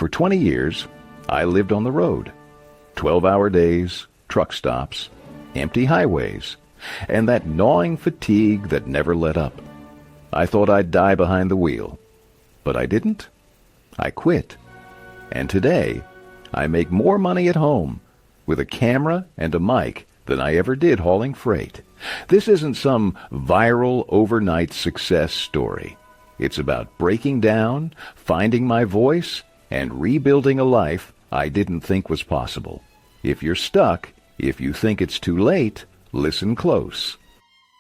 For 20 years, I lived on the road. 12-hour days, truck stops, empty highways, and that gnawing fatigue that never let up. I thought I'd die behind the wheel, but I didn't. I quit. And today, I make more money at home with a camera and a mic than I ever did hauling freight. This isn't some viral overnight success story. It's about breaking down, finding my voice, and rebuilding a life I didn't think was possible. If you're stuck, if you think it's too late, listen close.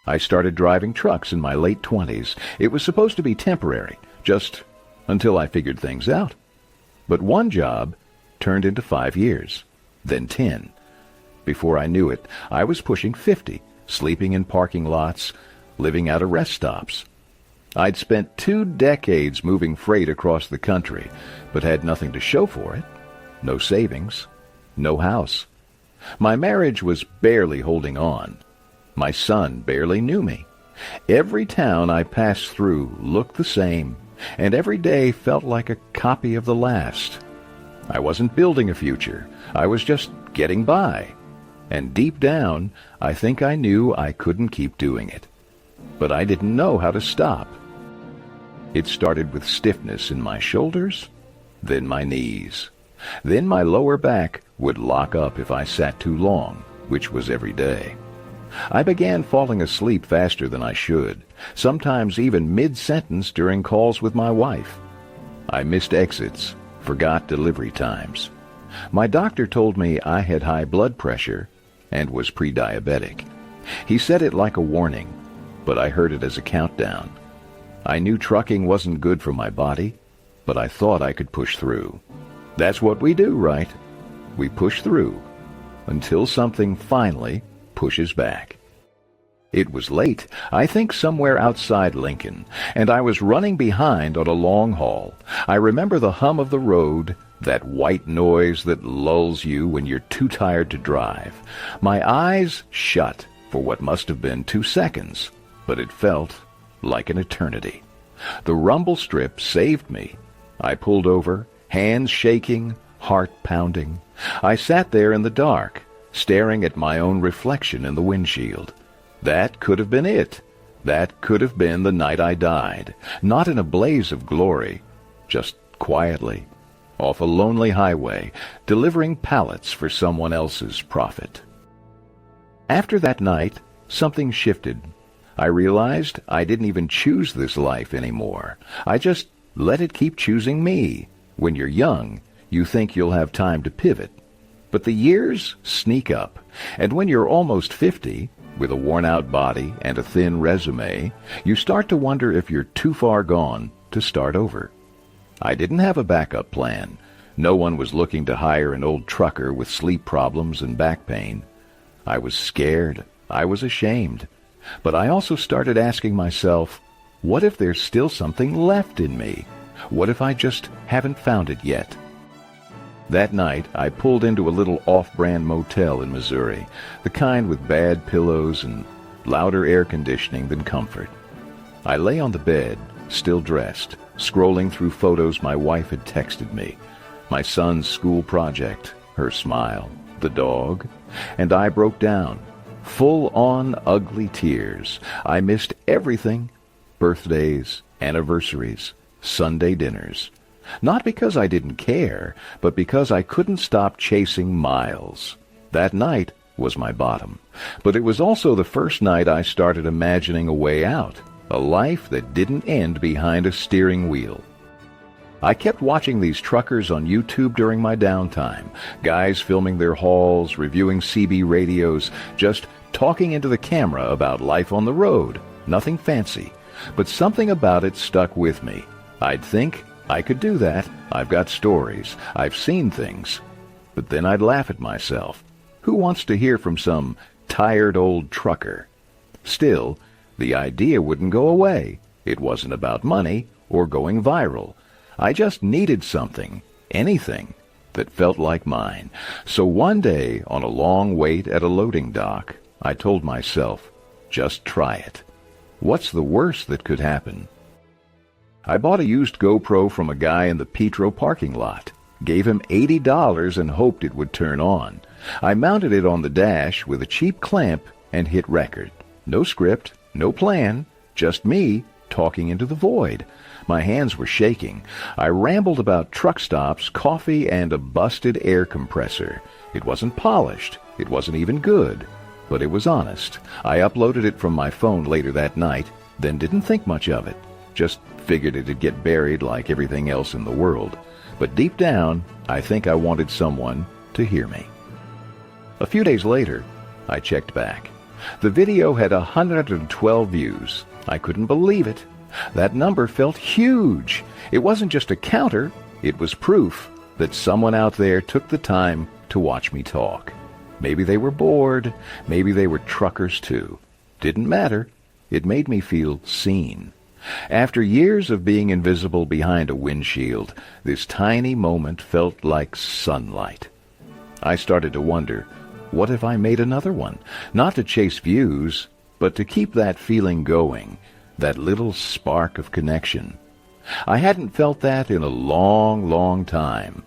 I started driving trucks in my late 20s. It was supposed to be temporary, just until I figured things out. But one job turned into 5 years, then 10. Before I knew it, I was pushing 50, sleeping in parking lots, living out of rest stops. I'd spent 2 decades moving freight across the country, but had nothing to show for it. No savings, no house. My marriage was barely holding on. My son barely knew me. Every town I passed through looked the same, and every day felt like a copy of the last. I wasn't building a future. I was just getting by. And deep down, I think I knew I couldn't keep doing it. But I didn't know how to stop. It started with stiffness in my shoulders, then my knees. Then my lower back would lock up if I sat too long, which was every day. I began falling asleep faster than I should, sometimes even mid-sentence during calls with my wife. I missed exits, forgot delivery times. My doctor told me I had high blood pressure and was pre-diabetic. He said it like a warning, but I heard it as a countdown. I knew trucking wasn't good for my body, but I thought I could push through. That's what we do, right? We push through until something finally pushes back. It was late, I think somewhere outside Lincoln, and I was running behind on a long haul. I remember the hum of the road, that white noise that lulls you when you're too tired to drive. My eyes shut for what must have been 2 seconds, but it felt like an eternity. The rumble strip saved me. I pulled over, hands shaking, heart pounding. I sat there in the dark, staring at my own reflection in the windshield. That could have been it. That could have been the night I died, not in a blaze of glory, just quietly, off a lonely highway, delivering pallets for someone else's profit. After that night, something shifted. I realized I didn't even choose this life anymore. I just let it keep choosing me. When you're young, you think you'll have time to pivot. But the years sneak up, and when you're almost 50, with a worn-out body and a thin resume, you start to wonder if you're too far gone to start over. I didn't have a backup plan. No one was looking to hire an old trucker with sleep problems and back pain. I was scared. I was ashamed. But I also started asking myself, what if there's still something left in me? What if I just haven't found it yet? That night, I pulled into a little off-brand motel in Missouri, the kind with bad pillows and louder air conditioning than comfort. I lay on the bed, still dressed, scrolling through photos my wife had texted me. My son's school project, her smile, the dog, and I broke down. Full-on ugly tears. I missed everything. Birthdays, anniversaries, Sunday dinners. Not because I didn't care, but because I couldn't stop chasing miles. That night was my bottom. But it was also the first night I started imagining a way out, a life that didn't end behind a steering wheel. I kept watching these truckers on YouTube during my downtime, guys filming their hauls, reviewing CB radios, just talking into the camera about life on the road. Nothing fancy, but something about it stuck with me. I'd think, I could do that. I've got stories. I've seen things. But then I'd laugh at myself. Who wants to hear from some tired old trucker? Still, the idea wouldn't go away. It wasn't about money or going viral. I just needed something, anything, that felt like mine. So one day, on a long wait at a loading dock, I told myself, just try it. What's the worst that could happen? I bought a used GoPro from a guy in the Petro parking lot. Gave him $80 and hoped it would turn on. I mounted it on the dash with a cheap clamp and hit record. No script, no plan, just me talking into the void. My hands were shaking. I rambled about truck stops, coffee, and a busted air compressor. It wasn't polished. It wasn't even good. But it was honest. I uploaded it from my phone later that night, then didn't think much of it. Just figured it'd get buried like everything else in the world. But deep down, I think I wanted someone to hear me. A few days later, I checked back. The video had 112 views. I couldn't believe it. That number felt huge. It wasn't just a counter. It was proof that someone out there took the time to watch me talk. Maybe they were bored. Maybe they were truckers too. Didn't matter. It made me feel seen. After years of being invisible behind a windshield, this tiny moment felt like sunlight. I started to wonder, what if I made another one? Not to chase views, but to keep that feeling going, that little spark of connection. I hadn't felt that in a long, long time.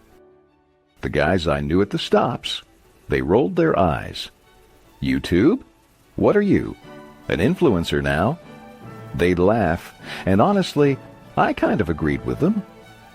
The guys I knew at the stops, they rolled their eyes. YouTube? What are you? An influencer now? They'd laugh, and honestly, I kind of agreed with them.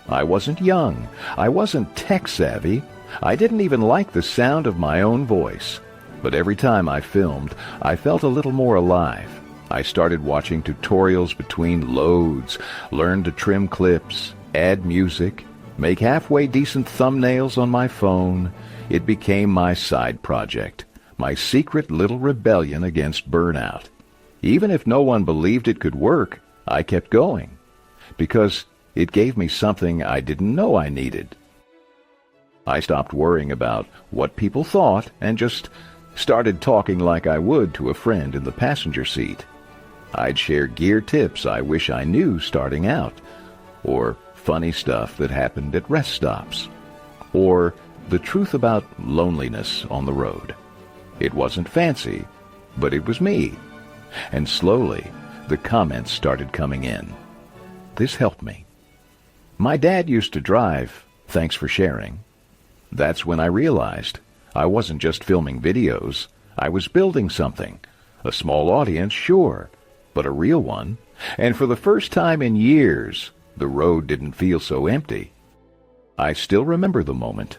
I wasn't young. I wasn't tech-savvy. I didn't even like the sound of my own voice. But every time I filmed, I felt a little more alive. I started watching tutorials between loads, learned to trim clips, add music, make halfway decent thumbnails on my phone. It became my side project, my secret little rebellion against burnout. Even if no one believed it could work, I kept going, because it gave me something I didn't know I needed. I stopped worrying about what people thought and just started talking like I would to a friend in the passenger seat. I'd share gear tips I wish I knew starting out, or funny stuff that happened at rest stops, or the truth about loneliness on the road. It wasn't fancy, but it was me. And slowly, the comments started coming in. This helped me. My dad used to drive, thanks for sharing. That's when I realized I wasn't just filming videos. I was building something. A small audience, sure, but a real one. And for the first time in years, the road didn't feel so empty. I still remember the moment.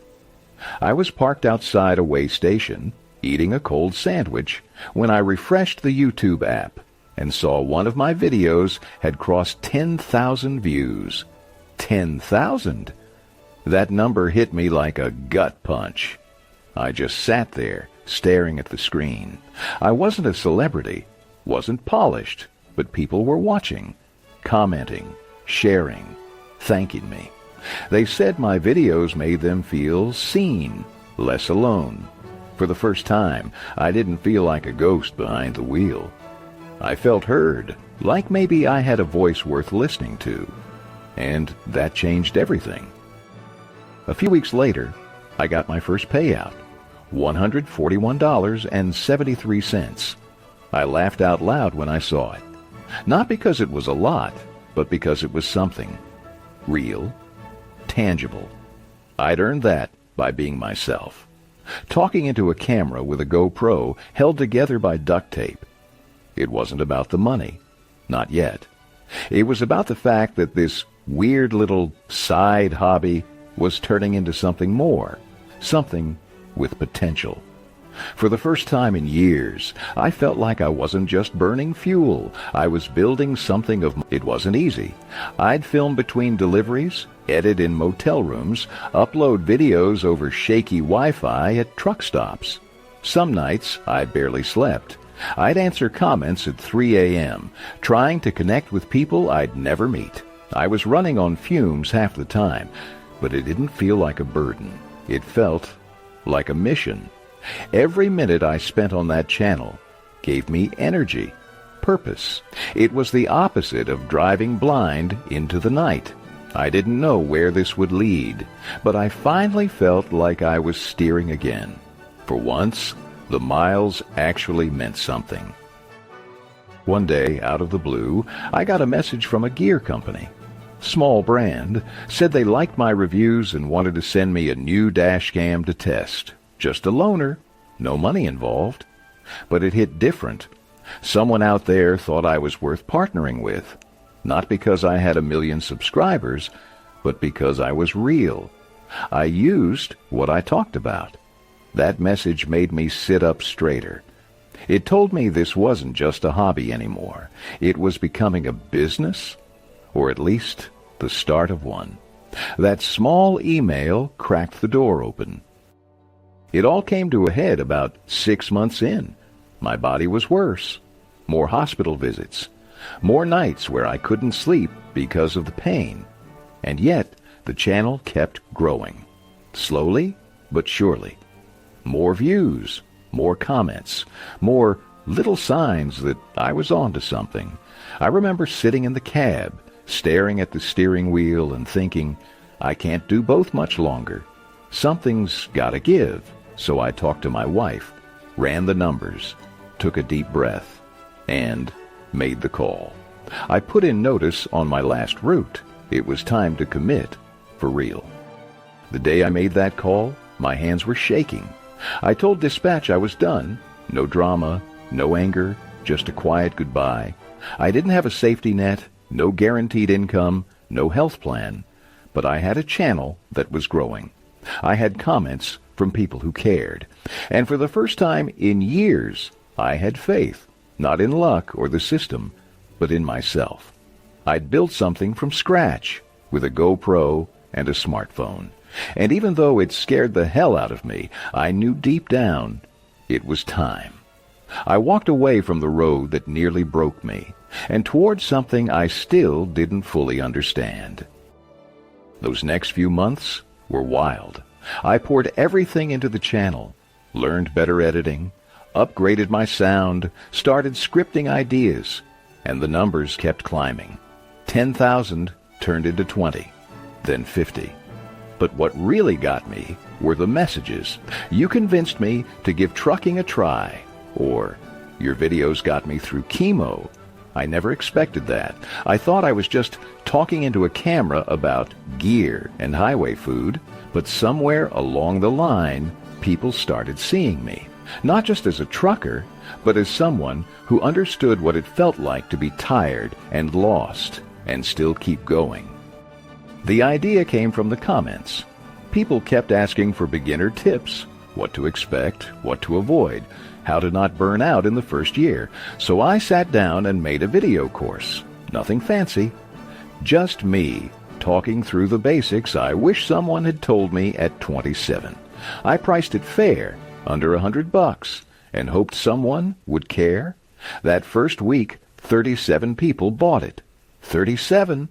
I was parked outside a way station, eating a cold sandwich, when I refreshed the YouTube app and saw one of my videos had crossed 10,000 views. 10,000! That number hit me like a gut punch. I just sat there, staring at the screen. I wasn't a celebrity, wasn't polished, but people were watching, commenting, sharing, thanking me. They said my videos made them feel seen, less alone. For the first time, I didn't feel like a ghost behind the wheel. I felt heard, like maybe I had a voice worth listening to. And that changed everything. A few weeks later, I got my first payout, $141.73. I laughed out loud when I saw it. Not because it was a lot, but because it was something. Real, tangible. I'd earned that by being myself. Talking into a camera with a GoPro held together by duct tape. It wasn't about the money. Not yet. It was about the fact that this weird little side hobby was turning into something more. Something with potential. For the first time in years, I felt like I wasn't just burning fuel. I was building something of... It wasn't easy. I'd film between deliveries, edit in motel rooms, upload videos over shaky Wi-Fi at truck stops. Some nights, I barely slept. I'd answer comments at 3 a.m., trying to connect with people I'd never meet. I was running on fumes half the time, but it didn't feel like a burden. It felt like a mission. Every minute I spent on that channel gave me energy, purpose. It was the opposite of driving blind into the night. I didn't know where this would lead, but I finally felt like I was steering again. For once, the miles actually meant something. One day, out of the blue, I got a message from a gear company. small brand, said they liked my reviews and wanted to send me a new dash cam to test. Just a loaner, no money involved. But it hit different. Someone out there thought I was worth partnering with. Not because I had 1 million subscribers, but because I was real. I used what I talked about. That message made me sit up straighter. It told me this wasn't just a hobby anymore. It was becoming a business, or at least the start of one. That small email cracked the door open. It all came to a head about 6 months in. My body was worse. More hospital visits. More nights where I couldn't sleep because of the pain. And yet, the channel kept growing. Slowly, but surely. More views, more comments, more little signs that I was onto something. I remember sitting in the cab, staring at the steering wheel and thinking, I can't do both much longer. Something's gotta give. So I talked to my wife, ran the numbers, took a deep breath, and made the call. I put in notice on my last route. It was time to commit, for real. The day I made that call, my hands were shaking. I told dispatch I was done. No drama, no anger, just a quiet goodbye. I didn't have a safety net, no guaranteed income, no health plan. But I had a channel that was growing. I had comments from people who cared. And for the first time in years, I had faith, not in luck or the system, but in myself. I'd built something from scratch with a GoPro and a smartphone. And even though it scared the hell out of me, I knew deep down it was time. I walked away from the road that nearly broke me and towards something I still didn't fully understand. Those next few months were wild. I poured everything into the channel, learned better editing, upgraded my sound, started scripting ideas, and the numbers kept climbing. 10,000 turned into 20, then 50. But what really got me were the messages. You convinced me to give trucking a try, or your videos got me through chemo. I never expected that. I thought I was just talking into a camera about gear and highway food, but somewhere along the line, people started seeing me, not just as a trucker, but as someone who understood what it felt like to be tired and lost and still keep going. The idea came from the comments. People kept asking for beginner tips, what to expect, what to avoid, how to not burn out in the first year. So I sat down and made a video course. Nothing fancy. Just me talking through the basics I wish someone had told me at 27. I priced it fair, under $100, and hoped someone would care. That first week, 37 people bought it. 37!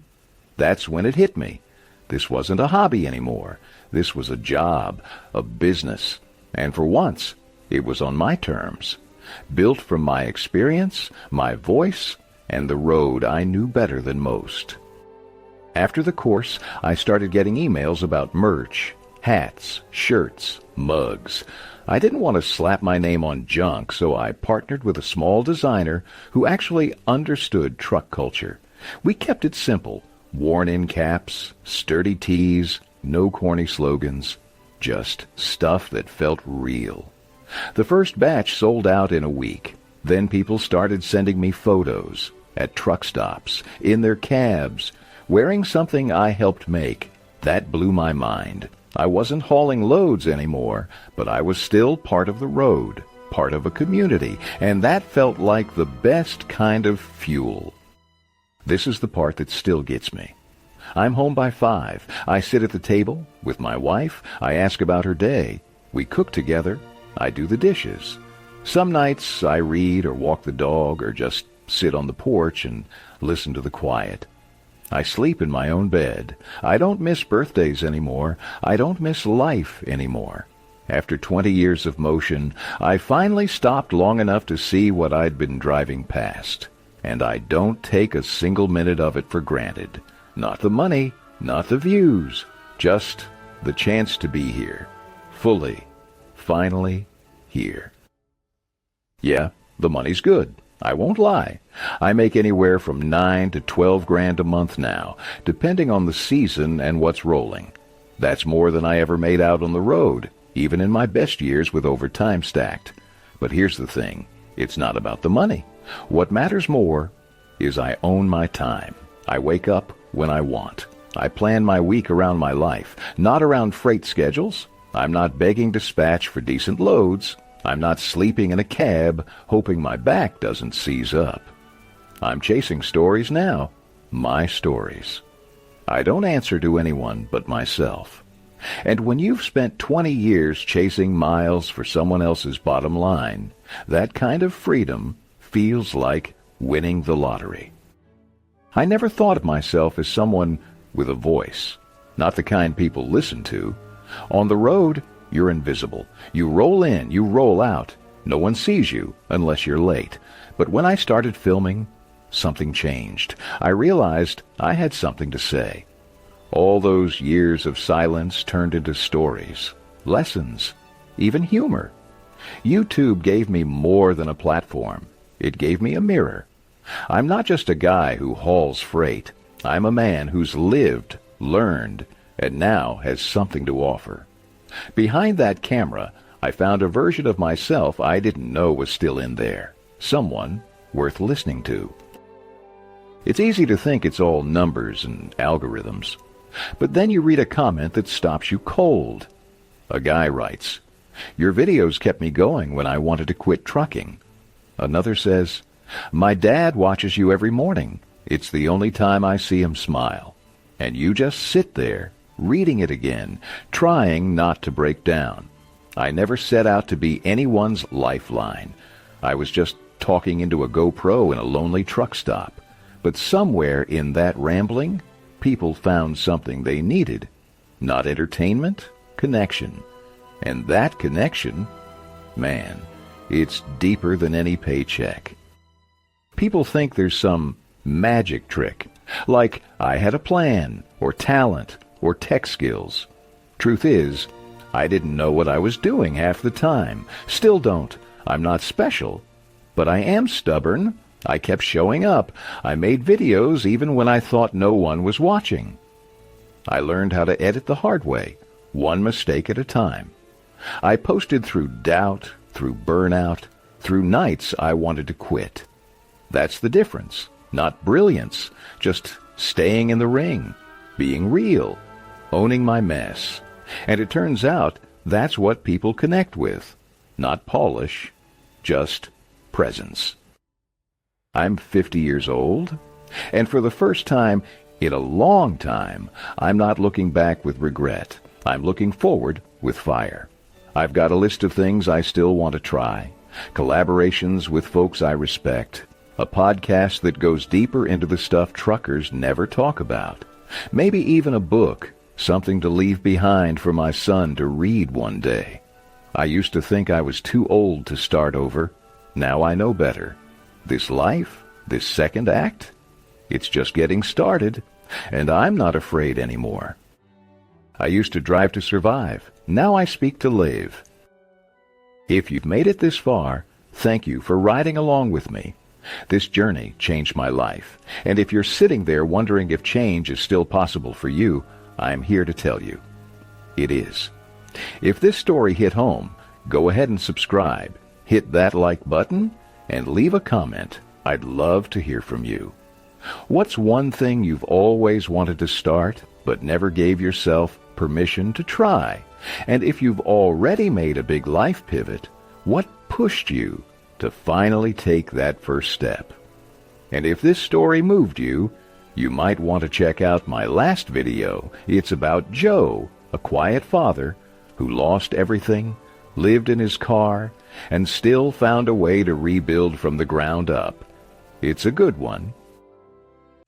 That's when it hit me. This wasn't a hobby anymore. This was a job, a business. And for once, it was on my terms. Built from my experience, my voice, and the road I knew better than most. After the course, I started getting emails about merch, hats, shirts, mugs. I didn't want to slap my name on junk, so I partnered with a small designer who actually understood truck culture. We kept it simple. Worn-in caps, sturdy tees, no corny slogans, just stuff that felt real. The first batch sold out in a week. Then people started sending me photos at truck stops, in their cabs, wearing something I helped make. That blew my mind. I wasn't hauling loads anymore, but I was still part of the road, part of a community, and that felt like the best kind of fuel. This is the part that still gets me. I'm home by 5. I sit at the table with my wife. I ask about her day. We cook together. I do the dishes. Some nights I read or walk the dog or just sit on the porch and listen to the quiet. I sleep in my own bed. I don't miss birthdays anymore. I don't miss life anymore. After 20 years of motion, I finally stopped long enough to see what I'd been driving past. And I don't take a single minute of it for granted. Not the money, not the views, just the chance to be here. Fully, finally here. Yeah, the money's good. I won't lie. I make anywhere from 9 to 12 grand a month now, depending on the season and what's rolling. That's more than I ever made out on the road, even in my best years with overtime stacked. But here's the thing. It's not about the money. What matters more is I own my time. I wake up when I want. I plan my week around my life, not around freight schedules. I'm not begging dispatch for decent loads. I'm not sleeping in a cab hoping my back doesn't seize up. I'm chasing stories now, my stories. I don't answer to anyone but myself. And when you've spent 20 years chasing miles for someone else's bottom line, that kind of freedom feels like winning the lottery. I never thought of myself as someone with a voice, not the kind people listen to. On the road, you're invisible. You roll in, you roll out. No one sees you unless you're late. But when I started filming, something changed. I realized I had something to say. All those years of silence turned into stories, lessons, even humor. YouTube gave me more than a platform. It gave me a mirror. I'm not just a guy who hauls freight. I'm a man who's lived, learned, and now has something to offer. Behind that camera, I found a version of myself I didn't know was still in there. Someone worth listening to. It's easy to think it's all numbers and algorithms. But then you read a comment that stops you cold. A guy writes, "Your videos kept me going when I wanted to quit trucking." Another says, "My dad watches you every morning. It's the only time I see him smile." And you just sit there, reading it again, trying not to break down. I never set out to be anyone's lifeline. I was just talking into a GoPro in a lonely truck stop. But somewhere in that rambling, people found something they needed. Not entertainment, connection. And that connection, man, it's deeper than any paycheck. People think there's some magic trick, like I had a plan, or talent, or tech skills. Truth is, I didn't know what I was doing half the time. Still don't. I'm not special. But I am stubborn. I kept showing up. I made videos even when I thought no one was watching. I learned how to edit the hard way, one mistake at a time. I posted through doubt, through burnout, through nights I wanted to quit. That's the difference. Not brilliance, just staying in the ring, being real, owning my mess. And it turns out that's what people connect with. Not polish, just presence. I'm 50 years old, and for the first time in a long time, I'm not looking back with regret. I'm looking forward with fire. I've got a list of things I still want to try, collaborations with folks I respect, a podcast that goes deeper into the stuff truckers never talk about, maybe even a book, something to leave behind for my son to read one day. I used to think I was too old to start over. Now I know better. This life, this second act, it's just getting started, and I'm not afraid anymore. I used to drive to survive. Now I speak to live. If you've made it this far, thank you for riding along with me. This journey changed my life, and if you're sitting there wondering if change is still possible for you, I'm here to tell you. It is. If this story hit home, go ahead and subscribe, hit that like button, and leave a comment. I'd love to hear from you. What's one thing you've always wanted to start, but never gave yourself permission to try? And if you've already made a big life pivot, what pushed you to finally take that first step? And if this story moved you, you might want to check out my last video. It's about Joe, a quiet father who lost everything, lived in his car, and still found a way to rebuild from the ground up. It's a good one.